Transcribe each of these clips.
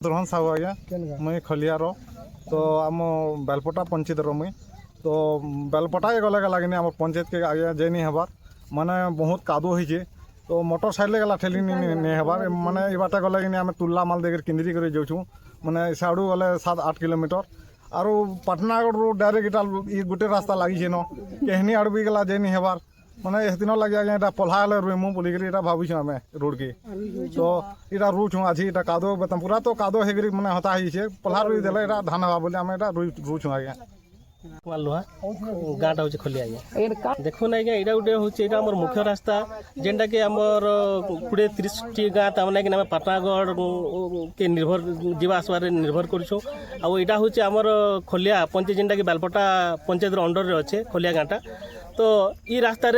रोहन साहू आज्ञा मुई खलियार तो आम बेलपटा पंचायत मुई तो बेलपटा गले लगे आम पंचायत के आगे जे नहीं हबार माने बहुत कादो होइए तो मोटर साइकेल गला ठेली नहीं हबार माने बाटे गले आम तुला माल देकर किंदरी कर जाऊँ माने साड़ू गले 7-8 किलोमीटर आर पाटनागढ़ रू डायरेक्ट इटा गोटे रास्ता लगी न कहनी आड़ भी गला जे नहीं हबार माने एह दिन लगे आज्ञा पल्हा रुइमु बोलिक भावुँ आम रोड के तो इटा रुचु आज इटा कादो पूरा तो कादो हेगरी मैंने हता है पल्हा रुई देले धान हवा बोले आम रुचु आज्ञा लुहा गाँटा हूँ खलिया आज्ञा देखुन आज्ञा यहाँ गोटे हूँ आम मुख्य रास्ता जेनटा कि आमर 20-30 गाँ तमाने कि पाटनागढ़ के निर्भर जीवा आसबार निर्भर करूँ आईटा हूँ आमर खलिया पंचायत जेनटा कि बेलपटा पंचायत अंडर अच्छे खलिया गाँटा तो ये रास्तार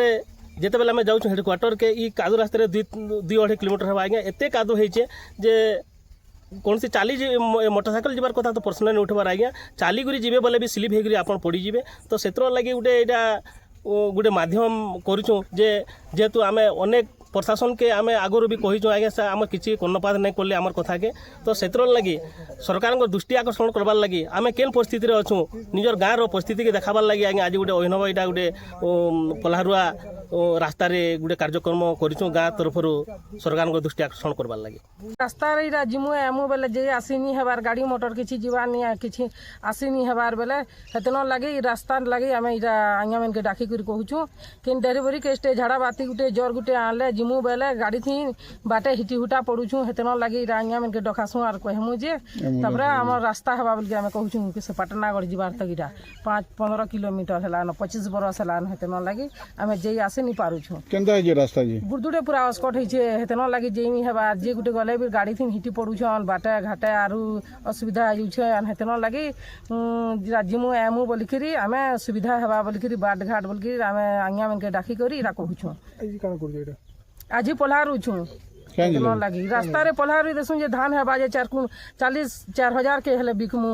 जिते बेले आम जाऊँ हेडक्वार्टर के ई कादो रास्तार 2-2.5 किलोमीटर हम आज्ञा एत कादो होइछे जे कौन सी चाली मोटरसाइकेल जीवार कथा तो पर्सनल उठबार आज्ञा चाली करी जीवे बोले भी स्लीप होकर आप पड़ीजे तो से लगे गोटे यहाँ गोटे मध्यम करूँ जेहेतु आम अनेक प्रशासन के आम आगुरी भी कहीचु आज्ञा से आम किसी कर्णपात नहीं कले आमर कथा के तो से लगी सरकार दृष्टि आकर्षण करवार लगी आम केन परिस्थिति अच्छू निजर गाँव परिस्थिति के देखाबार लगी आज्ञा आज गोटे अभिनव यहाँ गोटे पल्हारुआ रास्तार गोटे कार्यक्रम करूँ गाँ तरफ सरकार दृष्टि आकर्षण करवार लगी रास्ता जिमु एमु बेले जे आसीनी हबार गाड़ी मोटर किसी जीवा नहीं किसी आसीनी हबार बेले हेतन लगे रास्ता लगे आम इटा आज्ञा मन के डाकी कर कहूँ कि डेलीवरी केस झाड़ा बाती गुटे जर गुटे आनले जिमु बेले गाड़ी थी बाटे हिटी हुटा पड़ुछू हेतन लगे आज्ञा मन के डकासू आर कहमु जे तापर आम रास्ता हवा बोल आम कहूँ कि से पाटनागढ़ जीवार तक इटा 5-15 किलोमीटर है 25 बरस है हेतन लगे आम जे आसी नहीं पारुछू केंदा है रास्ता जी गुरदुड़े पूरा अस्कट होइछे हेतन लगे जेमी हबार जे गुटे गले भी गाड़ी थी हिटी पड़ुछन बाटे घाटे आरु असुविधा होइछे हेतन लगे जिमु एमु बोलिकरी आम सुविधा हवा बोलिकरी बाट घाट बोलिकरी आम आज्ञा मन के डाकी करी इरा कहूँ आज पल्हारू छू लगी रास्तार पल्हारू देसुँ जे धान है बाजे 4,000 के हेले बिकमु।